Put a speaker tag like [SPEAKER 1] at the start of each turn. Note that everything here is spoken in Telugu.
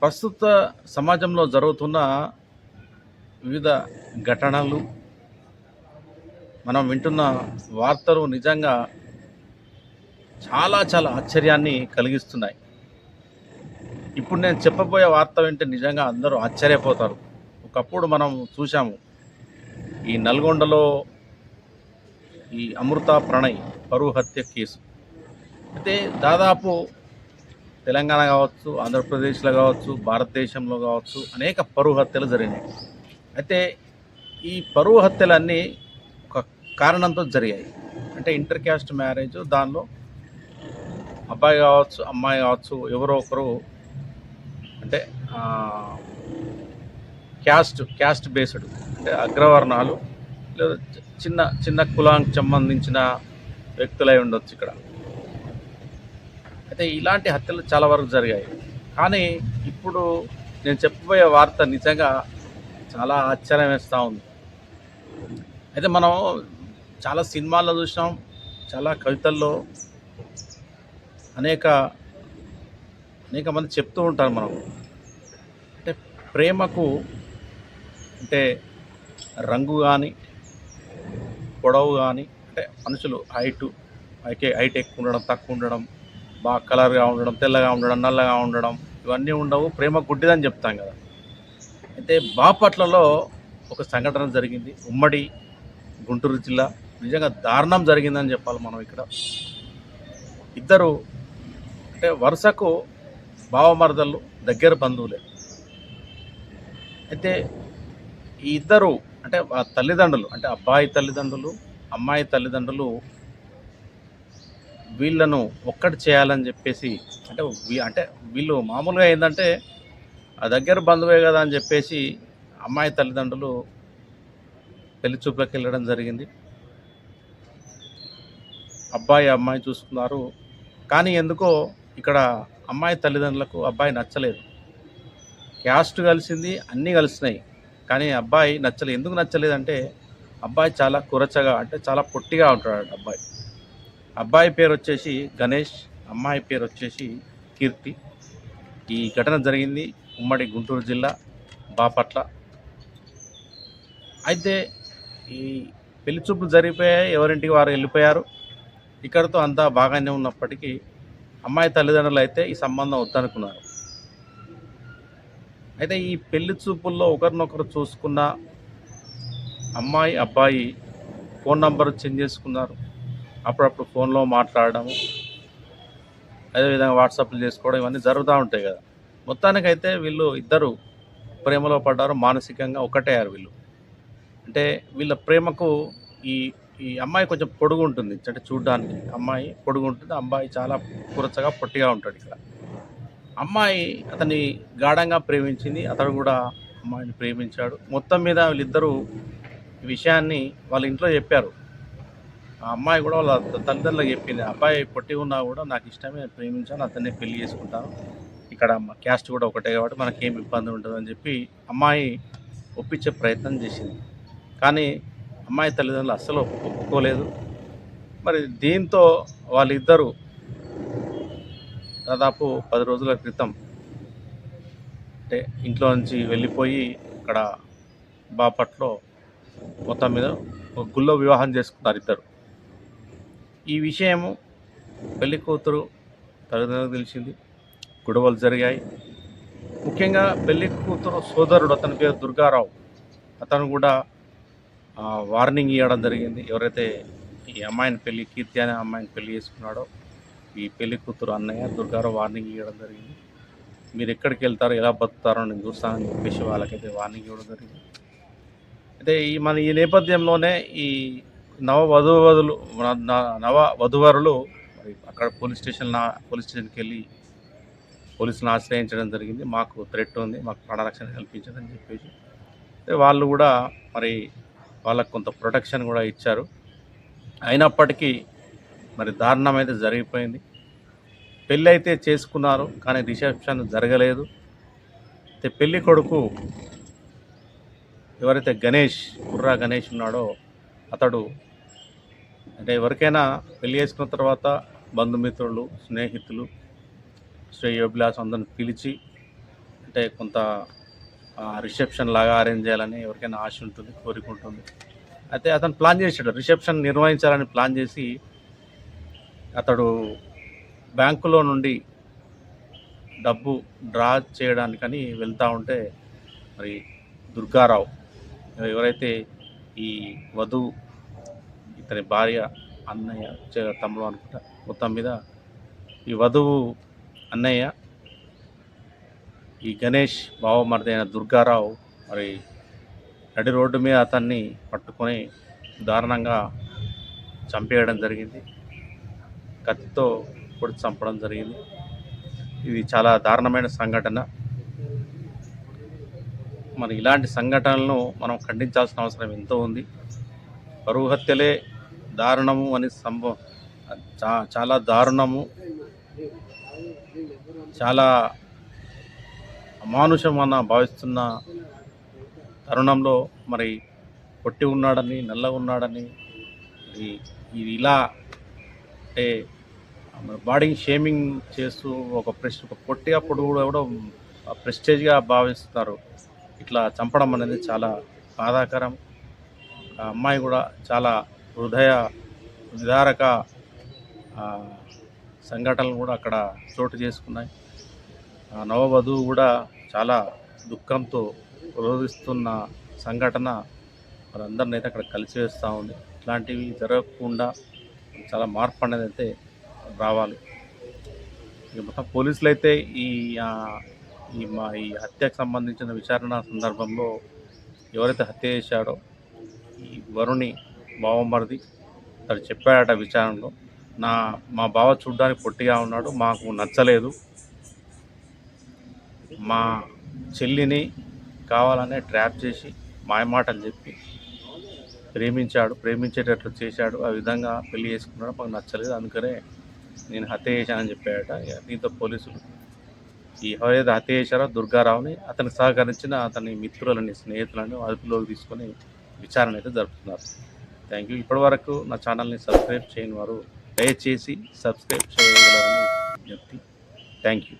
[SPEAKER 1] ప్రస్తుత సమాజంలో జరుగుతున్న వివిధ ఘటనలు, మనం వింటున్న వార్తలు నిజంగా చాలా చాలా ఆశ్చర్యాన్ని కలిగిస్తున్నాయి. ఇప్పుడు నేను చెప్పబోయే వార్త వింటే నిజంగా అందరూ ఆశ్చర్యపోతారు. ఒకప్పుడు మనం చూసాము, ఈ నల్గొండలో ఈ అమృత ప్రణయ్ పరువు హత్య కేసు. అయితే దాదాపు తెలంగాణ కావచ్చు, ఆంధ్రప్రదేశ్లో కావచ్చు, భారతదేశంలో కావచ్చు అనేక పరువు హత్యలు జరిగినాయి. అయితే ఈ పరువు హత్యలన్నీ ఒక కారణంతో జరిగాయి. అంటే ఇంటర్ క్యాస్ట్ మ్యారేజ్. దానిలో అబ్బాయి కావచ్చు, అమ్మాయి కావచ్చు, ఎవరో ఒకరు అంటే క్యాస్ట్ బేస్డ్, అంటే అగ్రవర్ణాలు లేదా చిన్న చిన్న కులానికి సంబంధించిన వ్యక్తులై ఉండొచ్చు ఇక్కడ. అయితే ఇలాంటి హత్యలు చాలా వరకు జరిగాయి. కానీ ఇప్పుడు నేను చెప్పబోయే వార్త నిజంగా చాలా ఆశ్చర్యం వేస్తూ ఉంది. అయితే మనం చాలా సినిమాల్లో చూసినాం, చాలా కవితల్లో అనేక అనేక మంది చెప్తూ ఉంటారు. మనం అంటే ప్రేమకు అంటే రంగు కానీ, పొడవు కానీ, అంటే మనుషులు హైట్ ఎక్కువ ఉండడం, తక్కువ ఉండడం, బాగా కలర్గా ఉండడం, తెల్లగా ఉండడం, నల్లగా ఉండడం, ఇవన్నీ ఉండవు. ప్రేమ గుడ్డిదని చెప్తాం కదా. అయితే బాపట్లలో ఒక సంఘటన జరిగింది. ఉమ్మడి గుంటూరు జిల్లా. నిజంగా దారుణం జరిగిందని చెప్పాలి. మనం ఇక్కడ ఇద్దరు అంటే వరుసకు బావమరదళ్ళు, దగ్గర బంధువులే. అయితే ఈ ఇద్దరు అంటే ఆ తల్లిదండ్రులు, అంటే అబ్బాయి తల్లిదండ్రులు, అమ్మాయి తల్లిదండ్రులు వీళ్ళను ఒక్కటి చేయాలని చెప్పేసి, అంటే వీళ్ళు మామూలుగా ఏంటంటే ఆ దగ్గర బంధువే కదా అని చెప్పేసి అమ్మాయి తల్లిదండ్రులు పెళ్లి చూపులకు వెళ్ళడం జరిగింది. అబ్బాయి అమ్మాయి చూసుకున్నారు. కానీ ఎందుకో ఇక్కడ అమ్మాయి తల్లిదండ్రులకు అబ్బాయి నచ్చలేదు. క్యాస్ట్ కలిసింది, అన్నీ కలిసినాయి, కానీ అబ్బాయి నచ్చలేదు. ఎందుకు నచ్చలేదంటే అబ్బాయి చాలా కురచగా, అంటే చాలా పొట్టిగా ఉంటాడు అబ్బాయి. అబ్బాయి పేరు వచ్చేసి గణేష్, అమ్మాయి పేరు వచ్చేసి కీర్తి. ఈ ఘటన జరిగింది ఉమ్మడి గుంటూరు జిల్లా బాపట్ల. అయితే ఈ పెళ్లి చూపులు జరిగిపోయాయి, ఎవరింటికి వారు వెళ్ళిపోయారు. ఇక్కడతో అంతా బాగానే ఉన్నప్పటికీ అమ్మాయి తల్లిదండ్రులు అయితే ఈ సంబంధం వద్దనుకున్నారు. అయితే ఈ పెళ్లి చూపుల్లో ఒకరినొకరు చూసుకున్న అమ్మాయి అబ్బాయి ఫోన్ నంబర్ చేంజ్ చేసుకున్నారు. అప్పుడప్పుడు ఫోన్లో మాట్లాడడము, అదేవిధంగా వాట్సాప్లు చేసుకోవడం, ఇవన్నీ జరుగుతూ ఉంటాయి కదా. మొత్తానికైతే వీళ్ళు ఇద్దరు ప్రేమలో పడ్డారు. మానసికంగా ఒకటయ్యారు వీళ్ళు. అంటే వీళ్ళ ప్రేమకు ఈ ఈ అమ్మాయి కొంచెం పొడుగు ఉంటుంది, అంటే చూడడానికి అమ్మాయి పొడుగు ఉంటుంది, అబ్బాయి చాలా కురచగా పొట్టిగా ఉంటాడు. ఇక్కడ అమ్మాయి అతన్ని గాఢంగా ప్రేమించింది, అతడు కూడా అమ్మాయిని ప్రేమించాడు. మొత్తం మీద వీళ్ళిద్దరూ ఈ విషయాన్ని వాళ్ళ ఇంట్లో చెప్పారు. ఆ అమ్మాయి కూడా వాళ్ళ తల్లిదండ్రులకు చెప్పింది, అబ్బాయి పొట్టి ఉన్నా కూడా నాకు ఇష్టమే, ప్రేమించాను, అతన్నే పెళ్లి చేసుకుంటాను, ఇక్కడ క్యాస్ట్ కూడా ఒకటే కాబట్టి మనకేం ఇబ్బంది ఉంటుందని చెప్పి అమ్మాయి ఒప్పించే ప్రయత్నం చేసింది. కానీ అమ్మాయి తల్లిదండ్రులు అస్సలు ఒప్పుకోలేదు. మరి దీంతో వాళ్ళిద్దరూ దాదాపు 10 రోజుల క్రితం అంటే ఇంట్లో నుంచి వెళ్ళిపోయి ఇక్కడ బాపట్లో మొత్తం మీద ఒక గుళ్ళో వివాహం చేసుకున్నారు ఇద్దరు. ఈ విషయము పెళ్లి కూతురు తల్లిదండ్రులకు తెలిసింది, గొడవలు జరిగాయి. ముఖ్యంగా పెళ్లి కూతురు సోదరుడు, అతని పేరు దుర్గారావు, అతను కూడా వార్నింగ్ ఇవ్వడం జరిగింది. ఎవరైతే ఈ అమ్మాయిని కీర్తి అనే అమ్మాయిని పెళ్లి చేసుకున్నాడో ఈ పెళ్లి కూతురు అన్నయ్య దుర్గారావు వార్నింగ్ ఇవ్వడం జరిగింది. మీరు ఎక్కడికి వెళ్తారో, ఎలా బతుకుతారో నేను చూస్తానని చెప్పేసి వాళ్ళకైతే వార్నింగ్ ఇవ్వడం జరిగింది. అయితే ఈ నేపథ్యంలోనే ఈ నవ వధూవరులు మరి అక్కడ పోలీస్ స్టేషన్కి వెళ్ళి పోలీసులను ఆశ్రయించడం జరిగింది. మాకు థ్రెట్ ఉంది, మాకు ప్రాణరక్షణ కల్పించదని చెప్పేసి. వాళ్ళు కూడా మరి వాళ్ళకు కొంత ప్రొటెక్షన్ కూడా ఇచ్చారు. అయినప్పటికీ మరి దారుణం అయితే జరిగిపోయింది. పెళ్ళి అయితే చేసుకున్నారు, కానీ రిసెప్షన్ జరగలేదు. అయితే పెళ్ళి కొడుకు ఎవరైతే కుర్రా గణేష్ ఉన్నాడో అతడు అంటే ఎవరికైనా పెళ్ళి చేసుకున్న తర్వాత బంధుమిత్రులు, స్నేహితులు, శ్రేయోభిలాషం అందరిని పిలిచి అంటే కొంత రిసెప్షన్ లాగా అరేంజ్ చేయాలని ఎవరికైనా ఆశ ఉంటుంది, కోరిక ఉంటుంది. అయితే అతను ప్లాన్ చేశాడు, రిసెప్షన్ నిర్వహించాలని ప్లాన్ చేసి అతడు బ్యాంకులో నుండి డబ్బు డ్రా చేయడానికని వెళ్తూ ఉంటే మరి దుర్గారావు ఎవరైతే ఈ వధువు ఇతని భార్య అన్నయ్య తమ్ముడు అనుకుంటా, మొత్తం మీద ఈ వధువు అన్నయ్య ఈ గణేష్ బావమరిది అయిన దుర్గారావు మరి నడి రోడ్డు మీద అతన్ని పట్టుకొని దారుణంగా చంపేయడం జరిగింది, కత్తితో పొడి చంపడం జరిగింది. ఇది చాలా దారుణమైన సంఘటన. మరి ఇలాంటి సంఘటనలను మనం ఖండించాల్సిన అవసరం ఎంతో ఉంది. పరువు హత్యలే దారుణము అని చాలా దారుణము, చాలా అమానుషం అన్న భావిస్తున్న తరుణంలో మరి పొట్టి ఉన్నాడని, నల్లగా ఉన్నాడని, ఇది ఇలా అంటే బాడీ షేమింగ్ చేస్తూ ఒక పొట్టి అప్పుడు కూడా ప్రెస్టేజ్గా భావిస్తున్నారు. ఇట్లా చంపడం అనేది చాలా బాధాకరం. ఆ అమ్మాయి కూడా చాలా హృదయ విదారక సంఘటనలు కూడా అక్కడ చోటు చేసుకున్నాయి. నవవధువు కూడా చాలా దుఃఖంతో రోధిస్తున్న సంఘటన మనందరినీ అయితే అక్కడ కలిసివేస్తూ ఉంది. ఇట్లాంటివి జరగకుండా చాలా మార్పు అనేది అయితే రావాలి. ఇక మొత్తం పోలీసులు అయితే ఈ హత్యకు సంబంధించిన విచారణ సందర్భంలో ఎవరైతే హత్య చేశాడో ఈ వరుణి బావమరిది అతడు చెప్పాడట విచారణలో, మా బావ చూడ్డానికి పొట్టిగా ఉన్నాడు, మాకు నచ్చలేదు, మా చెల్లిని కావాలనే ట్రాప్ చేసి మాయమాటలు చెప్పి ప్రేమించేటట్లు చేశాడు, ఆ విధంగా పెళ్లి చేసుకున్నాడు, మాకు నచ్చలేదు, అందుకనే నేను హత్య చేశానని చెప్పాడట. దీంతో పోలీసులు ఎవరైతే హత్య చేశారో దుర్గారావుని, అతనికి సహకరించిన అతని మిత్రులని, స్నేహితులను అదుపులోకి తీసుకొని విచారణ అయితే జరుపుతున్నారు. Thank you. ఇప్పటివరకు నా ఛానల్ని సబ్స్క్రైబ్ చేయని వారు దయచేసి సబ్స్క్రైబ్ చేయగలరని విజ్ఞప్తి. Thank you.